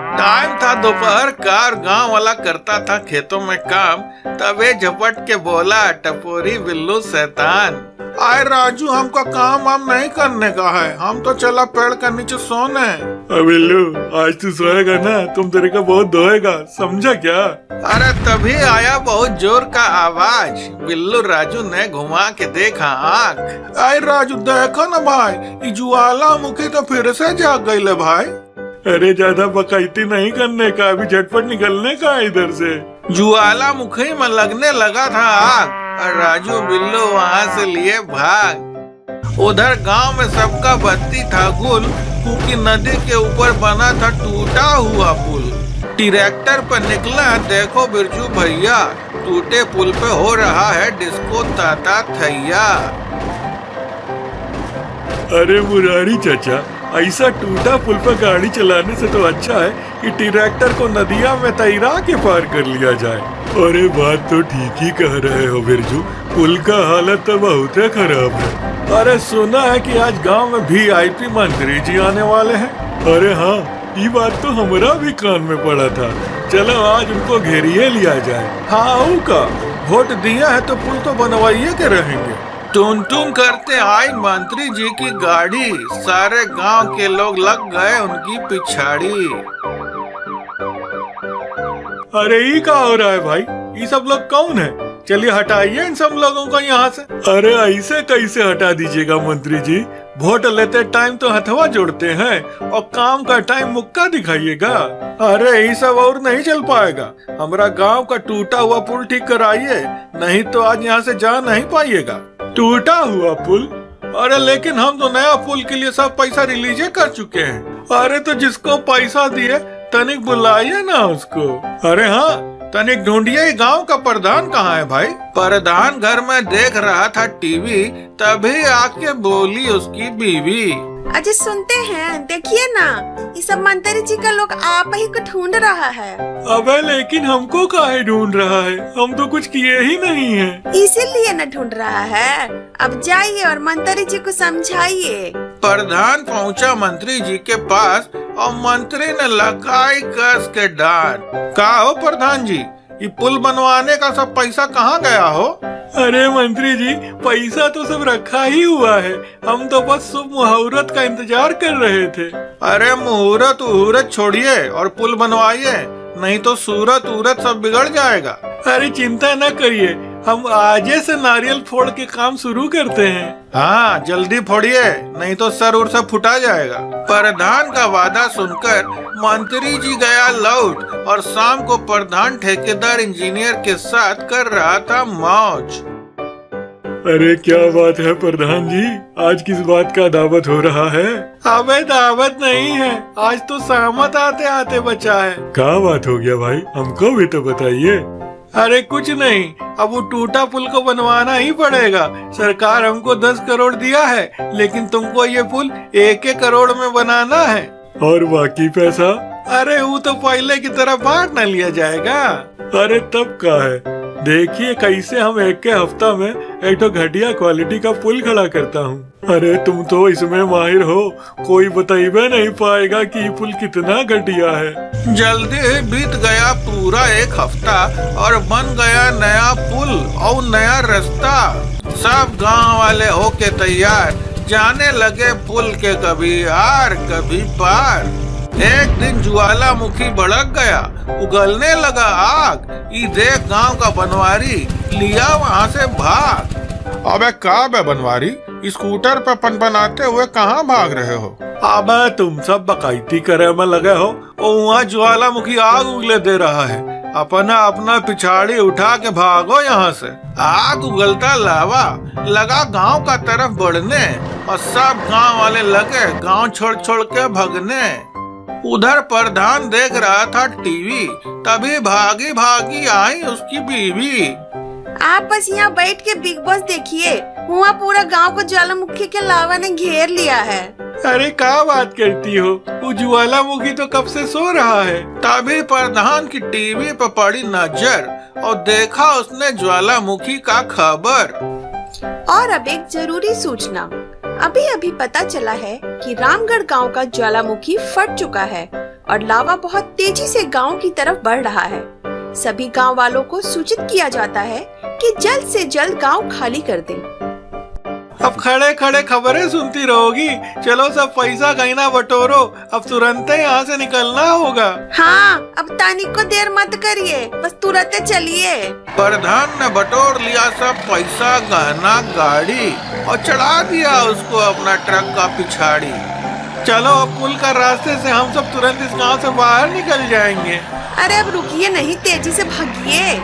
Time था दोपहर का और गांव वाला करता था खेतों में काम। तबे झपट के बोला टपोरी बिल्लू शैतान, आए राजू, हमका काम वाम नहीं करने का है, हम तो चला पेड़ के नीचे सोने। बिल्लू आज तू सोएगा ना, तुम तेरे का बहुत धोएगा, समझा क्या? अरे तभी आया बहुत जोर का आवाज। बिल्लू राजू ने घुमा के देखा आँख। आए राजू देखो ना भाई, ज्वालामुखी तो फिर से जाग गई भाई। अरे ज्यादा बकायती नहीं करने का, अभी झटपट निकलने का इधर से। ज्वालामुखी में लगने लगा था आग और राजू बिल्लू वहाँ से लिए भाग। उधर गांव में सबका बत्ती था गुल, क्योंकि नदी के ऊपर बना था टूटा हुआ पुल। ट्रैक्टर पर निकला देखो बिरजू भैया, टूटे पुल पे हो रहा है डिस्को ताता थैया। अरे मुरारी चाचा, ऐसा टूटा पुल पर गाड़ी चलाने से तो अच्छा है कि ट्रैक्टर को नदिया में तैरा के पार कर लिया जाए। अरे बात तो ठीक ही कह रहे हो बिरजू, पुल का हालत तो बहुत खराब है। अरे सुना है कि आज गांव में VIP मंत्री जी आने वाले हैं। अरे हाँ, ये बात तो हमारा भी कान में पड़ा था। चलो आज उनको घेरिए लिया जाए। हाँ का वोट दिया है तो पुल तो बनवाइए के रहेंगे। टून टून करते आई मंत्री जी की गाड़ी, सारे गांव के लोग लग गए उनकी पिछाड़ी। अरे ये क्या हो रहा है भाई, ये सब लोग कौन है? चलिए हटाइए इन सब लोगों को यहाँ से। अरे ऐसे कैसे हटा दीजिएगा मंत्री जी, वोट लेते टाइम तो हथवा जोड़ते हैं और काम का टाइम मुक्का दिखाइएगा। अरे ये सब और नहीं चल पाएगा, हमारा गांव का टूटा हुआ पुल ठीक कराइए, नहीं तो आज यहाँ से जा नहीं पाइएगा। टूटा हुआ पुल? अरे लेकिन हम तो नया पुल के लिए सब पैसा रिलीज कर चुके हैं। अरे तो जिसको पैसा दिए तनिक बुलाइए ना उसको। अरे हाँ, तनिक ढूंढिए गांव का प्रधान कहाँ है भाई। प्रधान घर में देख रहा था टीवी, तभी आके बोली उसकी बीवी, अजय सुनते हैं, देखिए ना, ये सब मंत्री जी का लोग आप ही को ढूंढ रहा है। अबे लेकिन हमको काहे ढूंढ रहा है, हम तो कुछ किए ही नहीं है। इसीलिए न ढूंढ रहा है, अब जाइए और मंत्री जी को समझाइए। प्रधान पहुंचा मंत्री जी के पास और मंत्री ने लगाई कस के डांट। का हो प्रधान जी, ये पुल बनवाने का सब पैसा कहाँ गया हो? अरे मंत्री जी, पैसा तो सब रखा ही हुआ है, हम तो बस शुभ मुहूर्त का इंतजार कर रहे थे। अरे मुहूर्त उहूर्त छोड़िए और पुल बनवाइए, नहीं तो सूरत उरत सब बिगड़ जाएगा। अरे चिंता न करिए, हम आजे से नारियल फोड़ के काम शुरू करते हैं। हाँ जल्दी फोड़िए, नहीं तो सर उर सब फुटा जाएगा। प्रधान का वादा सुनकर मंत्री जी गया लौट और शाम को प्रधान ठेकेदार इंजीनियर के साथ कर रहा था मौज। अरे क्या बात है प्रधान जी, आज किस बात का दावत हो रहा है? अबे दावत नहीं है, आज तो सहमत आते आते बचा है। क्या बात हो गया भाई, हमको भी तो बताइए। अरे कुछ नहीं, अब वो टूटा पुल को बनवाना ही पड़ेगा। सरकार हमको 10 करोड़ दिया है, लेकिन तुमको ये पुल 1-1 करोड़ में बनाना है। और बाकी पैसा? अरे वो तो पहले की तरह बांट न लिया जाएगा। अरे तब क्या है, देखिए कैसे हम एक के हफ्ता में एक तो घटिया क्वालिटी का पुल खड़ा करता हूँ। अरे तुम तो इसमें माहिर हो, कोई बताइए नहीं पाएगा कि ये पुल कितना घटिया है। जल्दी ही बीत गया पूरा 1 हफ्ता और बन गया नया पुल और नया रास्ता। सब गांव वाले होके तैयार, जाने लगे पुल के कभी आर कभी पार। एक दिन ज्वालामुखी भड़क गया, उगलने लगा आग, ये देख गांव का बनवारी लिया वहाँ से भाग। अबे का बे बनवारी, स्कूटर पे पनपनाते हुए कहाँ भाग रहे हो? अबे तुम सब बकायती करे में लगे हो और वहाँ ज्वालामुखी आग उगले दे रहा है, अपना अपना पिछाड़ी उठा के भागो यहाँ से। आग उगलता लावा लगा गांव का तरफ बढ़ने और सब गांव वाले लगे गांव छोड़ छोड़ के भगने। उधर प्रधान देख रहा था टीवी, तभी भागी भागी आई उसकी बीवी। आप बस यहाँ बैठ के बिग बॉस देखिए, वहाँ पूरा गांव को ज्वालामुखी के लावा ने घेर लिया है। अरे क्या बात करती हो, वो ज्वालामुखी तो कब से सो रहा है। तभी प्रधान की टीवी पर पड़ी नजर और देखा उसने ज्वालामुखी का खबर। और अब एक जरूरी सूचना, अभी अभी पता चला है कि रामगढ़ गांव का ज्वालामुखी फट चुका है और लावा बहुत तेजी से गांव की तरफ बढ़ रहा है। सभी गांव वालों को सूचित किया जाता है कि जल्द से जल्द गांव खाली कर दें। अब खड़े खड़े खबरें सुनती रहोगी। चलो सब पैसा कहीं ना बटोरो, अब तुरंत यहाँ से निकलना होगा। हाँ, अब तानिक को देर मत करिए, बस तुरंत चलिए। प्रधान ने बटोर लिया सब पैसा, गहना, गाड़ी और चढ़ा दिया उसको अपना ट्रक का पिछाड़ी। चलो अब पुल का रास्ते से हम सब तुरंत इस गांव से बाहर निकल जाएंगे। अरे अब रुकिए नहीं, तेजी से भागिए।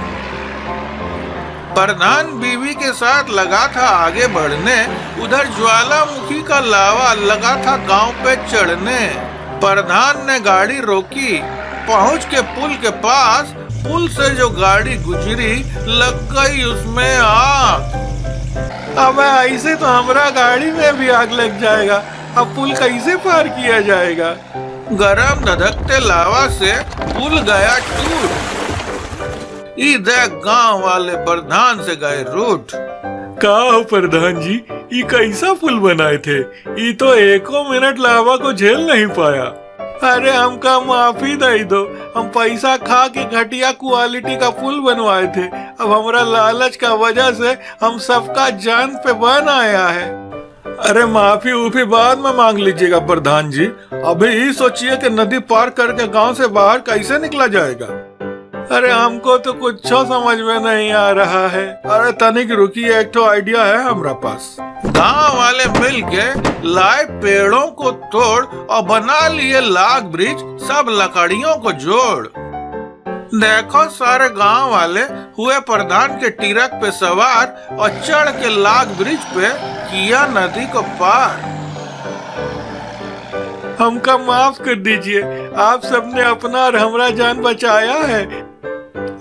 प्रधान बीवी के साथ लगा था आगे बढ़ने, उधर ज्वालामुखी का लावा लगा था गांव पे चढ़ने। प्रधान ने गाड़ी रोकी, पहुंच के पुल के पास, पुल से जो गाड़ी गुजरी लग गई उसमें आग। अब ऐसे तो हमारा गाड़ी में भी आग लग जाएगा। अब पुल कैसे पार किया जाएगा? गरम धधकते लावा से पुल गया टूट। देख गांव वाले प्रधान से गए रूठ। का हो प्रधान जी, ये कैसा पुल बनाए थे? ये तो एको मिनट लावा को झेल नहीं पाया। अरे हमका माफी दे दो, हम पैसा खा के घटिया क्वालिटी का पुल बनवाए थे। अब हमारा लालच का वजह से हम सबका जान पे बन आया है। अरे माफी उफी बाद में मांग लीजिएगा प्रधान जी। अभी ही सोचिए कि नदी पार करके गांव से बाहर कैसे निकला जाएगा। अरे हमको तो कुछ समझ में नहीं आ रहा है। अरे तनिक रुकिए, एक तो आइडिया है हमारा पास। गांव वाले मिल के लाए पेड़ों को तोड़ और बना लिए लाग ब्रिज, सब लकड़ियों को जोड़। देखो सारे गांव वाले हुए प्रधान के टिरक पे सवार और चढ़ के लाग ब्रिज पे किया नदी को पार। हमका माफ कर दीजिए, आप सबने अपना और हमारा जान बचाया है।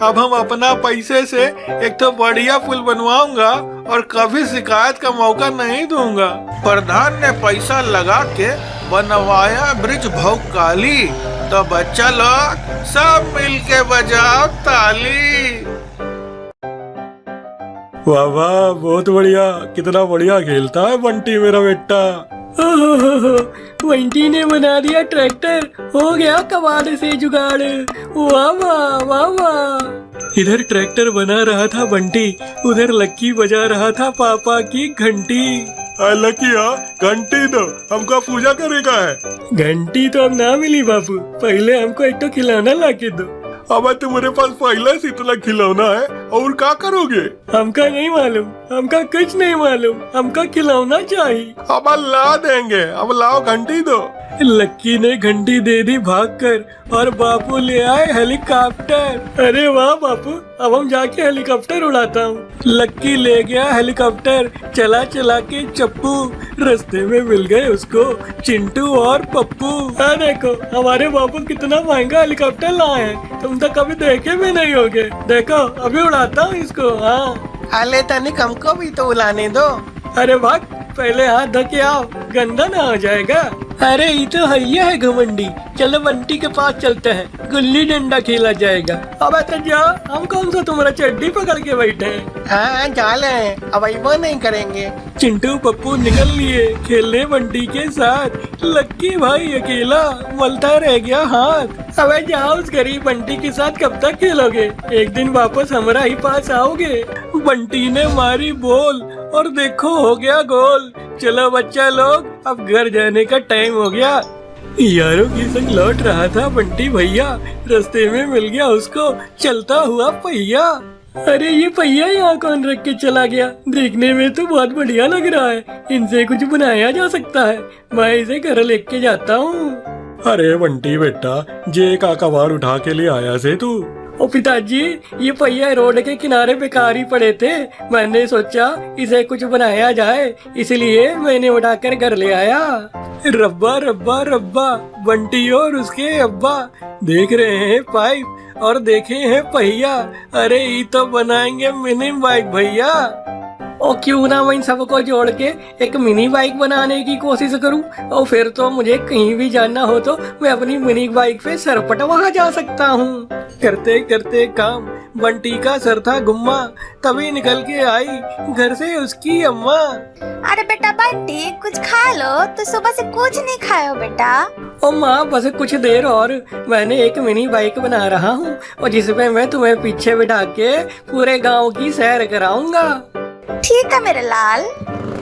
अब हम अपना पैसे से एक तो बढ़िया पुल बनवाऊंगा और कभी शिकायत का मौका नहीं दूंगा। प्रधान ने पैसा लगा के बनवाया ब्रिज भौकाली, तो बच्चा लोग सब मिल के बजाओ ताली। वाह वाह, बहुत बढ़िया। कितना बढ़िया खेलता है बंटी मेरा बेटा। बंटी ने बना दिया ट्रैक्टर, हो गया कबाड़ से जुगाड़। वाह वाह वाह वाह। इधर ट्रैक्टर बना रहा था बंटी, उधर लक्की बजा रहा था पापा की घंटी। लकिया घंटी दो, हमको पूजा करेगा है। घंटी तो अब ना मिली बाबू, पहले हमको एक तो खिलौना ला के दो। अब तुम्हारे पास पहले से इतना खिलौना है, और क्या करोगे? हमका नहीं मालूम, हमका कुछ नहीं मालूम, हमका खिलौना चाहिए। अब ला देंगे, अब लाओ घंटी दो। लक्की ने घंटी दे दी भागकर और बापू ले आए हेलीकॉप्टर। अरे वाह बापू, अब हम जाके हेलीकॉप्टर उड़ाता हूँ। लक्की ले गया हेलीकॉप्टर, चला चला के चप्पू, रास्ते में मिल गए उसको चिंटू और पप्पू। हाँ देखो हमारे बापू कितना महंगा हेलीकॉप्टर लाए हैं, तुम तो कभी देखे भी नहीं होगे। देखो अभी उड़ाता हूँ इसको। हाँ अले तनिक हमको भी तो उलाने दो। अरे भाग, पहले हाथ धो के आओ, गंदा ना हो जाएगा। अरे ये तो हैया है घमंडी, चलो बंटी के पास चलते हैं, गुल्ली डंडा खेला जाएगा। अब तो जाओ, हम कौन सा तुम्हारा चड्डी पकड़ के बैठे हैं। हाँ जाले हैं, अब वो नहीं करेंगे। चिंटू पप्पू निकल लिए खेलने बंटी के साथ। लक्की भाई अकेला मलता रह गया हाथ। अब जाओ, उस गरीब बंटी के साथ कब तक खेलोगे, एक दिन वापस हमारा ही पास आओगे। बंटी ने मारी बोल और देखो हो गया गोल। चलो बच्चा लोग, अब घर जाने का टाइम हो गया। यारों के संग लौट रहा था बंटी भैया, रास्ते में मिल गया उसको चलता हुआ पहिया। अरे ये पहिया यहाँ कौन रख के चला गया, देखने में तो बहुत बढ़िया लग रहा है, इनसे कुछ बनाया जा सकता है, मैं इसे घर लेके जाता हूँ। अरे बंटी बेटा, जे का कबाड़ उठा के ले आया से तू? ओ पिताजी, ये पहिया रोड के किनारे बेकार ही पड़े थे, मैंने सोचा इसे कुछ बनाया जाए, इसलिए मैंने उठाकर घर ले आया। रब्बा रब्बा रब्बा, बंटी और उसके अब्बा देख रहे हैं पाइप और देखे हैं पहिया। अरे ये तो बनाएंगे मिनी बाइक भैया। और क्यों ना मैं इन सबको जोड़ के एक मिनी बाइक बनाने की कोशिश करूं, और फिर तो मुझे कहीं भी जाना हो तो मैं अपनी मिनी बाइक पे सरपटवा जा सकता हूँ। करते करते काम बंटी का सर था गुम्मा, तभी निकल के आई घर से उसकी अम्मा। अरे बेटा बंटी कुछ खा लो, तो सुबह से कुछ नहीं खाए हो बेटा। ओ माँ बस कुछ देर और, मैंने एक मिनी बाइक बना रहा हूँ और जिसमें मैं तुम्हें पीछे बिठा के पूरे गांव की सैर कराऊंगा। ठीक है मेरे लाल।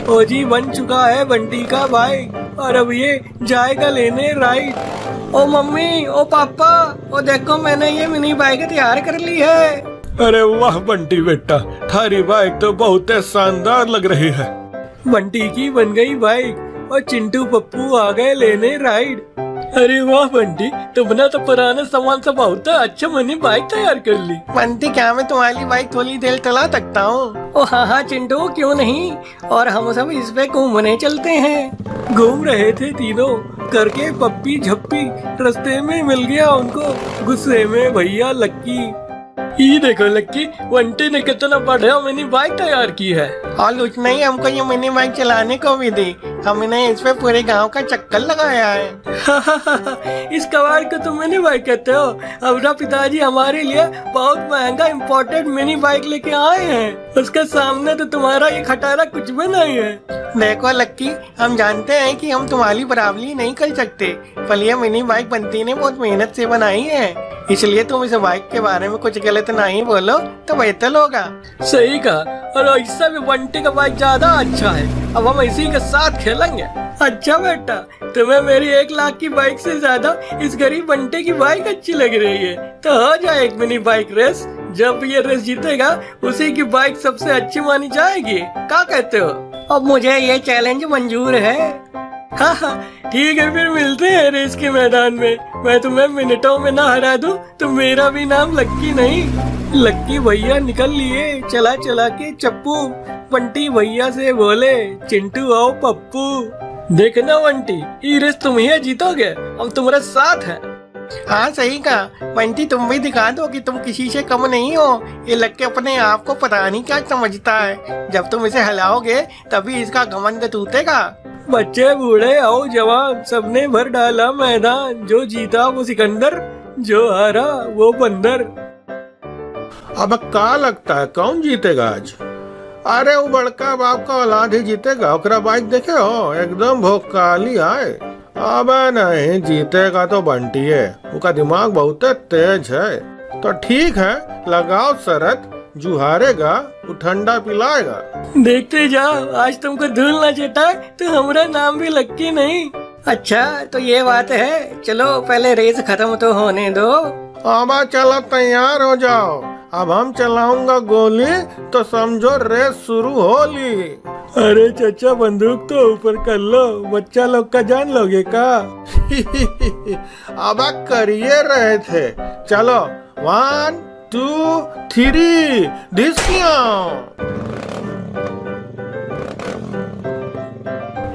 ओ जी बन चुका है बंटी का बाइक और अब ये जाएगा लेने राइड। ओ मम्मी ओ पापा, ओ देखो मैंने ये मिनी बाइक तैयार कर ली है। अरे वाह बंटी बेटा, थारी बाइक तो बहुत शानदार लग रही है। बंटी की बन गई बाइक और चिंटू पप्पू आ गए लेने राइड। अरे वाह बंटी, तुमने तो पुराने सामान से बहुत अच्छा मिनी बाइक तैयार कर ली। बंटी क्या मैं तुम्हारी बाइक थोड़ी देर चला सकता हूँ? ओ हाँ हाँ चिंटू क्यों नहीं, और हम सब इस पे घूमने चलते हैं। घूम रहे थे तीनों करके पप्पी झप्पी, रास्ते में मिल गया उनको गुस्से में भैया लक्की। ये देखो लक्की, बंटी ने कितना बढ़िया मिनी बाइक तैयार की है। और कुछ नहीं, हमको ये मिनी बाइक चलाने को भी दी, हमने इस पे पूरे गांव का चक्कर लगाया है। इस कबाड़ को तुम मिनी बाइक कहते हो? हमारा पिताजी हमारे लिए बहुत महंगा इम्पोर्टेड मिनी बाइक लेके आए हैं, उसके सामने तो तुम्हारा ये खटारा कुछ भी नहीं है। देखो लक्की, हम जानते हैं कि हम तुम्हारी बराबरी नहीं कर सकते, पर ये मिनी बाइक बंटी ने बहुत मेहनत से बनाई है, इसलिए तुम इस बाइक के बारे में कुछ गलत नहीं बोलो तो बेहतर होगा। सही कहा, और ऐसा भी बंटी का बाइक ज्यादा अच्छा है, अब हम इसी के साथ खेलेंगे। अच्छा बेटा, तुम्हें मेरी 1 लाख की बाइक से ज्यादा इस गरीब बंटी की बाइक अच्छी लग रही है, तो हो जाए एक मिनी बाइक रेस। जब ये रेस जीतेगा उसी की बाइक सबसे अच्छी मानी जाएगी, क्या कहते हो? अब मुझे ये चैलेंज मंजूर है। हाँ हाँ ठीक है, फिर मिलते हैं रेस के मैदान में। मैं तुम्हें मिनटों में ना हरा दूं तो मेरा भी नाम लक्की नहीं। लक्की भैया निकल लिए चला चला के चप्पू। बंटी भैया से बोले, चिंटू आओ पप्पू। देखना बंटी, ये रेस तुम ही जीतोगे, हम तुम्हारे साथ हैं। हाँ सही कहा बंटी, तुम भी दिखा दो कि तुम किसी से कम नहीं हो। ये लक्की अपने आप को पता नहीं क्या समझता है, जब तुम इसे हिलाओगे तभी इसका घमंड टूटेगा। बच्चे बूढ़े आओ जवान, सबने भर डाला मैदान, जो जीता वो सिकंदर, जो हारा वो बंदर। अब क्या लगता है कौन जीतेगा आज? अरे वो बड़का बाप का औलाद ही जीतेगा, ओकरा बाइक देखे हो एकदम भोकाली है। अब नहीं, जीतेगा तो बंटी है, उसका दिमाग बहुत तेज है। तो ठीक है, लगाओ शरत, जो हारेगा वो ठंडा पिलाएगा। देखते जाओ, आज तुमको धूल ना चटा तो हमारा नाम भी लक्की नहीं। अच्छा तो ये बात है, चलो पहले रेस खत्म तो होने दो। अब चलो तैयार हो जाओ, अब हम चलाऊंगा गोली तो समझो रेस शुरू होली। अरे चाचा बंदूक तो ऊपर कर लो, बच्चा लोग का जान लोगे का? अब करिए रहे थे, चलो 1 2 3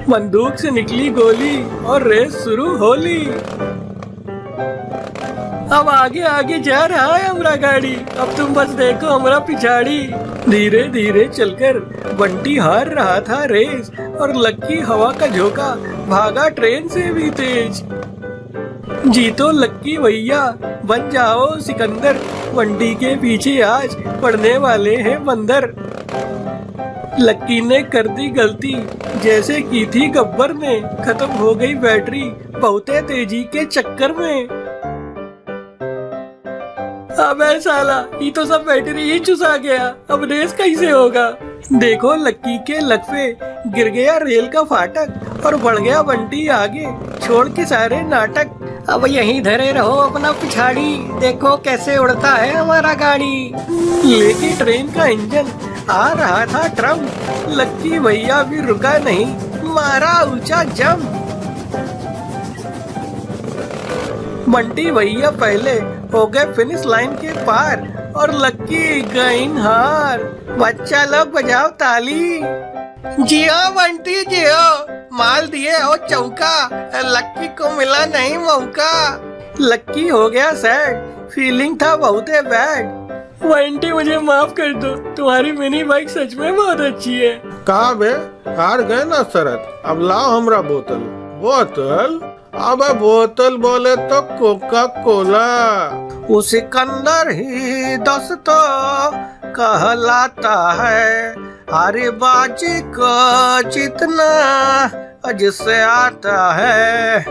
बंदूक से निकली गोली और रेस शुरू होली। अब आगे आगे जा रहा है हमारा गाड़ी, अब तुम बस देखो हमारा पिछाड़ी। धीरे धीरे चलकर बंटी हार रहा था रेस और लक्की हवा का झोंका भागा ट्रेन से भी तेज। जीतो लक्की भैया, बन जाओ सिकंदर, बंटी के पीछे आज पड़ने वाले हैं बंदर। लक्की ने कर दी गलती जैसे की थी गब्बर ने, खत्म हो गई बैटरी बहुते तेजी के चक्कर में। अबे साला, ये तो सब बैटरी ही चुसा गया, अब रेस कैसे होगा? देखो लक्की के लक पे गिर गया रेल का फाटक और बढ़ गया बंटी आगे, छोड़ के सारे नाटक। अब यहीं धरे रहो अपना पिछाड़ी, देखो कैसे उड़ता है हमारा गाड़ी। लेके ट्रेन का इंजन आ रहा था ट्रम, लक्की भैया भी रुका नहीं, मारा ऊंचा जंप। बंटी भैया पहले हो गए फिनिश लाइन के पार और लक्की गई हार। बच्चा लोग बजाओ ताली। जियो बंटी जियो, माल दिए हो चौका, लक्की को मिला नहीं मौका। लक्की हो गया सैड, फीलिंग था बहुत बैड। बंटी मुझे माफ कर दो, तुम्हारी मिनी बाइक सच में बहुत अच्छी है। कहा बे, हार गए ना शरत। अब लाओ हमरा बोतल। बोतल? अबे बोतल बोले तो कोका कोला। वो सिकंदर ही दोस्तों कहलाता है, अरे बाजी को जितना जिससे आता है।